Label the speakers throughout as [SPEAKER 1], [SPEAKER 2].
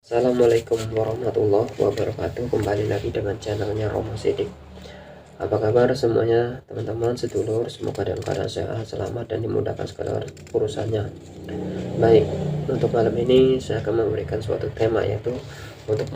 [SPEAKER 1] Assalamualaikum warahmatullahi wabarakatuh. Kembali lagi dengan channelnya Romo Sidik. Apa kabar semuanya teman-teman sedulur, semoga dalam keadaan sehat, selamat dan dimudahkan segala urusannya. Baik, untuk malam ini saya akan memberikan suatu tema, yaitu untuk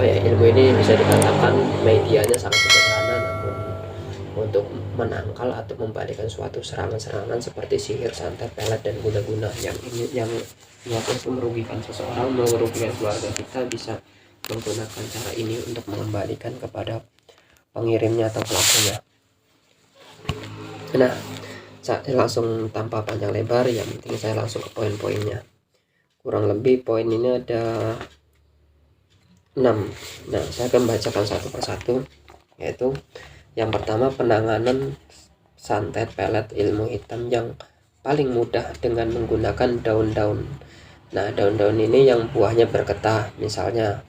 [SPEAKER 1] ilmu ini bisa dikatakan medianya sangat sederhana, namun untuk menangkal atau membalikan suatu serangan-serangan seperti sihir, santet, pelet dan guna-guna yang itu merugikan seseorang, merugikan keluarga kita, bisa menggunakan cara ini untuk mengembalikan kepada pengirimnya atau pelakunya. Nah, saya langsung tanpa panjang lebar, yang penting saya langsung ke poin-poinnya. Kurang lebih poin ini ada 6. Nah, saya akan bacakan satu persatu, yaitu yang pertama, penanganan santet, pelet, ilmu hitam yang paling mudah dengan menggunakan daun-daun. Nah, daun-daun ini yang buahnya bergetah, misalnya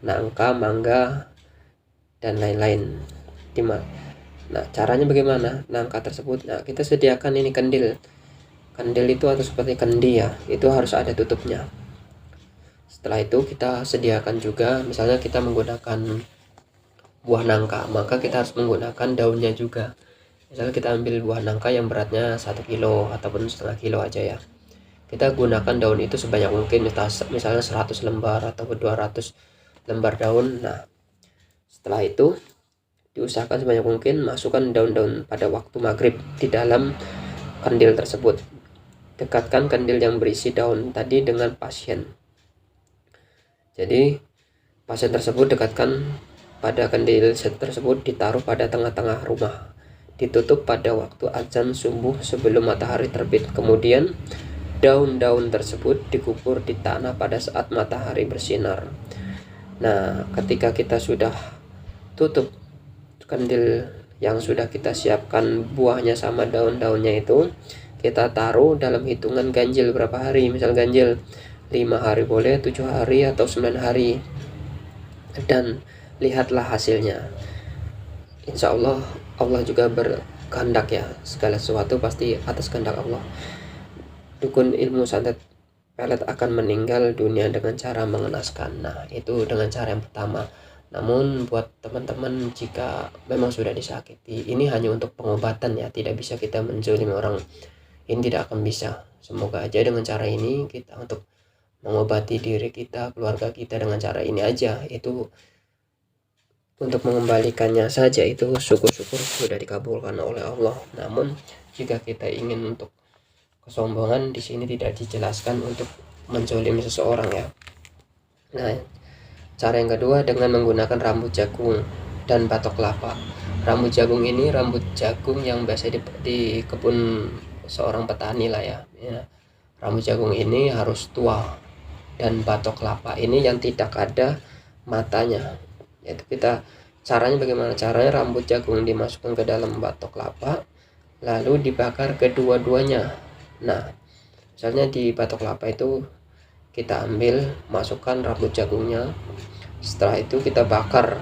[SPEAKER 1] nangka, mangga, dan lain-lain. Nah, caranya bagaimana? Nangka tersebut, nah kita sediakan ini kendil. Kendil itu atau seperti kendi ya, itu harus ada tutupnya. Setelah itu kita sediakan juga, misalnya kita menggunakan buah nangka, maka kita harus menggunakan daunnya juga. Misalnya kita ambil buah nangka yang beratnya 1 kilo ataupun setengah kilo aja ya, kita gunakan daun itu sebanyak mungkin, misalnya 100 lembar atau 200 lembar daun. Nah, setelah itu diusahakan sebanyak mungkin masukkan daun-daun pada waktu maghrib di dalam kandil tersebut. Dekatkan kandil yang berisi daun tadi dengan pasien. Jadi pasien tersebut dekatkan pada kandil tersebut, ditaruh pada tengah-tengah rumah, ditutup pada waktu azan subuh sebelum matahari terbit. Kemudian daun-daun tersebut dikubur di tanah pada saat matahari bersinar. Nah, ketika kita sudah tutup kandil yang sudah kita siapkan buahnya sama daun-daunnya itu, kita taruh dalam hitungan ganjil berapa hari. Misal ganjil 5 hari boleh, 7 hari atau 9 hari, dan lihatlah hasilnya. Insya Allah, Allah juga berkehendak ya, segala sesuatu pasti atas kehendak Allah. Dukun ilmu santet pelet akan meninggal dunia dengan cara mengenaskan. Nah, itu dengan cara yang pertama. Namun buat teman-teman, jika memang sudah disakiti, ini hanya untuk pengobatan ya, tidak bisa kita menzalimi orang. Ini tidak akan bisa. Semoga aja dengan cara ini kita untuk mengobati diri kita, keluarga kita dengan cara ini aja, itu untuk mengembalikannya saja, itu syukur-syukur sudah dikabulkan oleh Allah. Namun jika kita ingin untuk kesombongan, di sini tidak dijelaskan untuk menzalimi seseorang ya. Nah, cara yang kedua dengan menggunakan rambut jagung dan batok kelapa. Rambut jagung ini rambut jagung yang biasa di kebun seorang petani lah ya. Rambut jagung ini harus tua, dan batok kelapa ini yang tidak ada matanya. Yaitu caranya bagaimana? Caranya rambut jagung dimasukkan ke dalam batok kelapa, lalu dibakar kedua-duanya. Nah, misalnya di batok kelapa itu kita ambil, masukkan rambut jagungnya. Setelah itu kita bakar.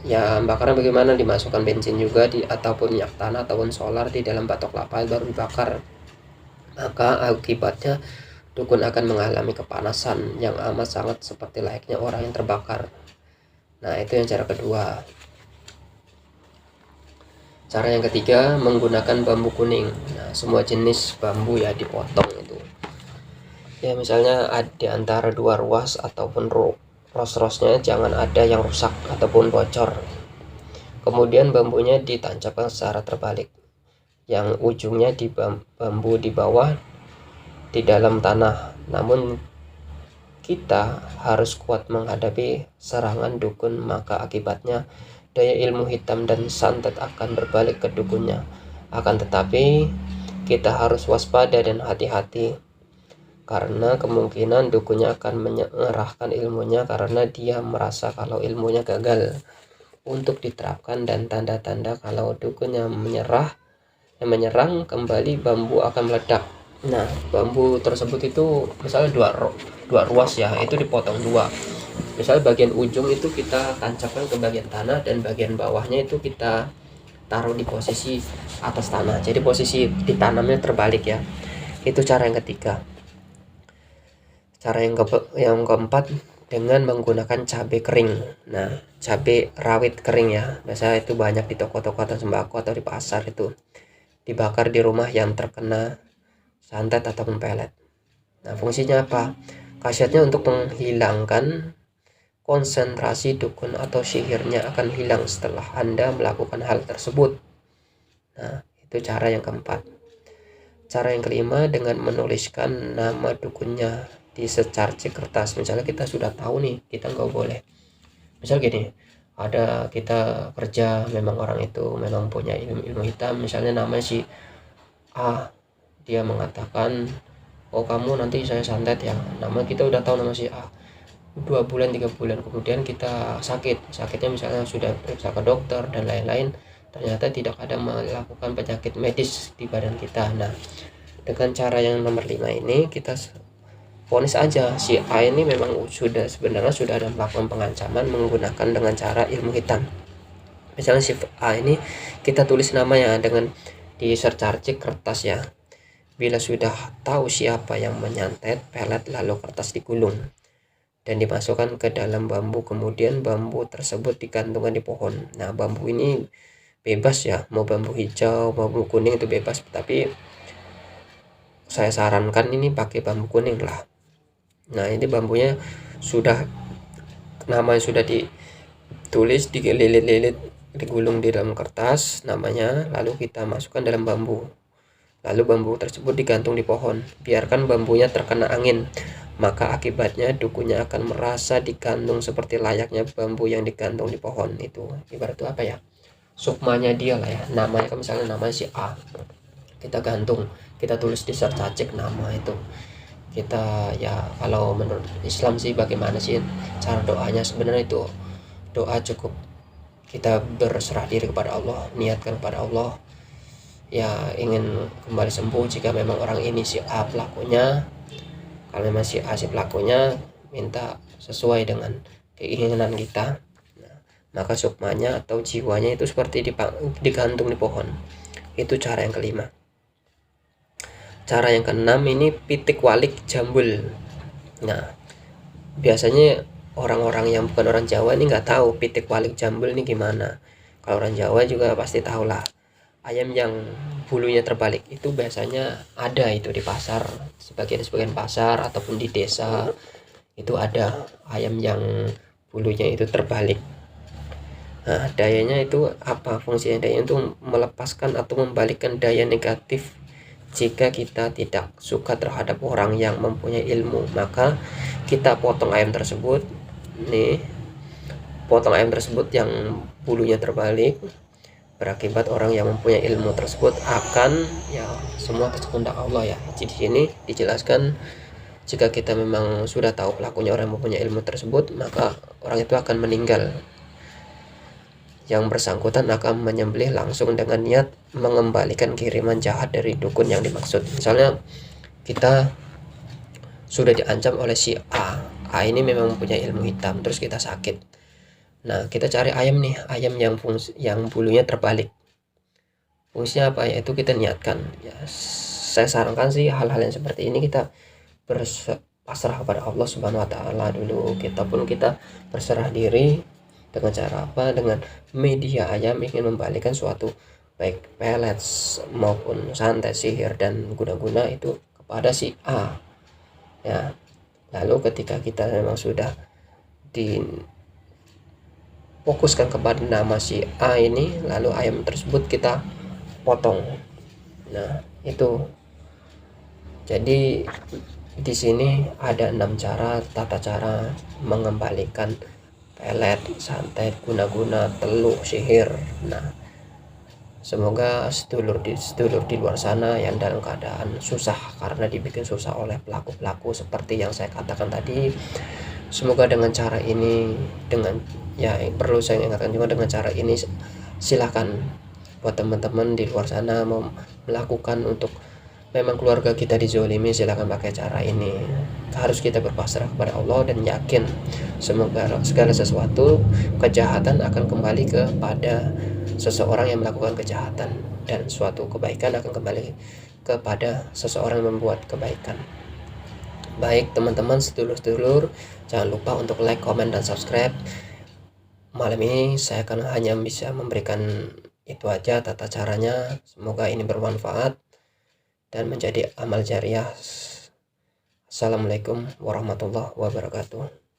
[SPEAKER 1] Ya, bakarnya bagaimana? Dimasukkan bensin juga ataupun minyak tanah ataupun solar di dalam batok kelapa baru dibakar. Maka akibatnya dukun akan mengalami kepanasan yang amat sangat seperti layaknya orang yang terbakar. Nah, itu yang cara kedua. Cara yang ketiga menggunakan bambu kuning. Nah, semua jenis bambu ya dipotong itu. Ya, misalnya di antara 2 ruas ataupun ros-rosnya jangan ada yang rusak ataupun bocor. Kemudian bambunya ditancapkan secara terbalik. Yang ujungnya di bambu di bawah di dalam tanah. Namun kita harus kuat menghadapi serangan dukun, maka akibatnya daya ilmu hitam dan santet akan berbalik ke dukunnya. Akan tetapi kita harus waspada dan hati-hati, karena kemungkinan dukunnya akan mengerahkan ilmunya karena dia merasa kalau ilmunya gagal untuk diterapkan, dan tanda-tanda kalau dukunnya menyerang kembali, bambu akan meledak. Nah, bambu tersebut itu misalnya dua ruas ya, itu dipotong 2. Misalnya bagian ujung itu kita tancapkan ke bagian tanah, dan bagian bawahnya itu kita taruh di posisi atas tanah. Jadi posisi ditanamnya terbalik ya. Itu cara yang ketiga. Cara yang keempat dengan menggunakan cabai kering. Nah, cabai rawit kering ya, biasa itu banyak di toko-toko atau sembako atau di pasar itu, dibakar di rumah yang terkena santet ataupun pelet. Nah, fungsinya apa? Khasiatnya untuk menghilangkan konsentrasi dukun atau sihirnya akan hilang setelah Anda melakukan hal tersebut. Nah, itu cara yang keempat. Cara yang kelima dengan menuliskan nama dukunnya di secarcik kertas. Misalnya kita sudah tahu nih, kita nggak boleh. Misal gini, ada kita kerja, memang orang itu memang punya ilmu hitam, misalnya namanya si A, dia mengatakan, oh kamu nanti saya santet ya. Nama kita udah tahu nama si A. 2 bulan 3 bulan kemudian kita sakitnya misalnya sudah periksa ke dokter dan lain-lain, ternyata tidak ada melakukan penyakit medis di badan kita. Nah, dengan cara yang nomor 5 ini kita vonis aja si A ini memang sebenarnya sudah ada melakukan pengancaman menggunakan dengan cara ilmu hitam. Misalnya si A ini kita tulis namanya dengan di secarcik kertas ya. Bila sudah tahu siapa yang menyantet pelet, lalu kertas digulung dan dimasukkan ke dalam bambu, kemudian bambu tersebut digantungkan di pohon. Nah, bambu ini bebas ya, mau bambu hijau, bambu kuning itu bebas, tapi saya sarankan ini pakai bambu kuning lah. Nah, ini bambunya sudah namanya sudah ditulis, dililit-lilit, digulung di dalam kertas namanya, lalu kita masukkan dalam bambu. Lalu bambu tersebut digantung di pohon. Biarkan bambunya terkena angin, maka akibatnya dukunnya akan merasa digantung seperti layaknya bambu yang digantung di pohon. Itu ibarat itu apa ya, sukmanya dia lah ya, namanya kan misalnya namanya si A, kita gantung, kita tulis di secarcik nama itu. Kita ya, kalau menurut Islam sih bagaimana sih cara doanya, sebenarnya itu doa cukup kita berserah diri kepada Allah, niatkan kepada Allah ya, ingin kembali sembuh. Jika memang orang ini si A pelakunya, kalau memang si A si pelakunya, minta sesuai dengan keinginan kita. Nah, maka sukmanya atau jiwanya itu seperti digantung di pohon. Itu cara yang kelima. Cara yang keenam ini pitik walik jambul. Nah, biasanya orang-orang yang bukan orang Jawa ini nggak tahu pitik walik jambul ini gimana. Kalau orang Jawa juga pasti tahu lah. Ayam yang bulunya terbalik itu biasanya ada itu di pasar, sebagian pasar ataupun di desa itu ada ayam yang bulunya itu terbalik. Nah, dayanya itu apa? Fungsinya daya itu melepaskan atau membalikkan daya negatif. Jika kita tidak suka terhadap orang yang mempunyai ilmu, maka kita potong ayam tersebut yang bulunya terbalik, berakibat orang yang mempunyai ilmu tersebut akan ya semua atas kehendak Allah ya. Jadi di sini dijelaskan, jika kita memang sudah tahu pelakunya orang yang mempunyai ilmu tersebut, maka orang itu akan meninggal. Yang bersangkutan akan menyembelih langsung dengan niat mengembalikan kiriman jahat dari dukun yang dimaksud. Misalnya kita sudah diancam oleh si A ini memang mempunyai ilmu hitam, terus kita sakit. Nah, kita cari ayam nih, ayam yang bulunya terbalik. Fungsinya apa? Yaitu kita niatkan. Ya, saya sarankan sih hal-hal yang seperti ini kita berpasrah kepada Allah Subhanahu wa taala dulu. Kita berserah diri dengan cara apa? Dengan media ayam ingin membalikan suatu baik pellets maupun santet, sihir dan guna-guna itu kepada si A. Ya. Lalu ketika kita memang sudah fokuskan kepada nama si A ini, lalu ayam tersebut kita potong. Nah, itu. Jadi di sini ada 6 tata cara mengembalikan pelet, santet, guna-guna, teluk, sihir. Nah, semoga sedulur di luar sana yang dalam keadaan susah karena dibikin susah oleh pelaku-pelaku seperti yang saya katakan tadi, semoga dengan cara ini, perlu saya ingatkan juga, dengan cara ini silahkan buat teman-teman di luar sana mau melakukan untuk memang keluarga kita dizolimi, silahkan pakai cara ini. Harus kita berpasrah kepada Allah dan yakin semoga segala sesuatu kejahatan akan kembali kepada seseorang yang melakukan kejahatan, dan suatu kebaikan akan kembali kepada seseorang yang membuat kebaikan. Baik teman-teman, sedulur-sedulur, jangan lupa untuk like, comment, dan subscribe. Malam ini saya akan hanya bisa memberikan itu aja tata caranya. Semoga ini bermanfaat dan menjadi amal jariah. Assalamualaikum warahmatullahi wabarakatuh.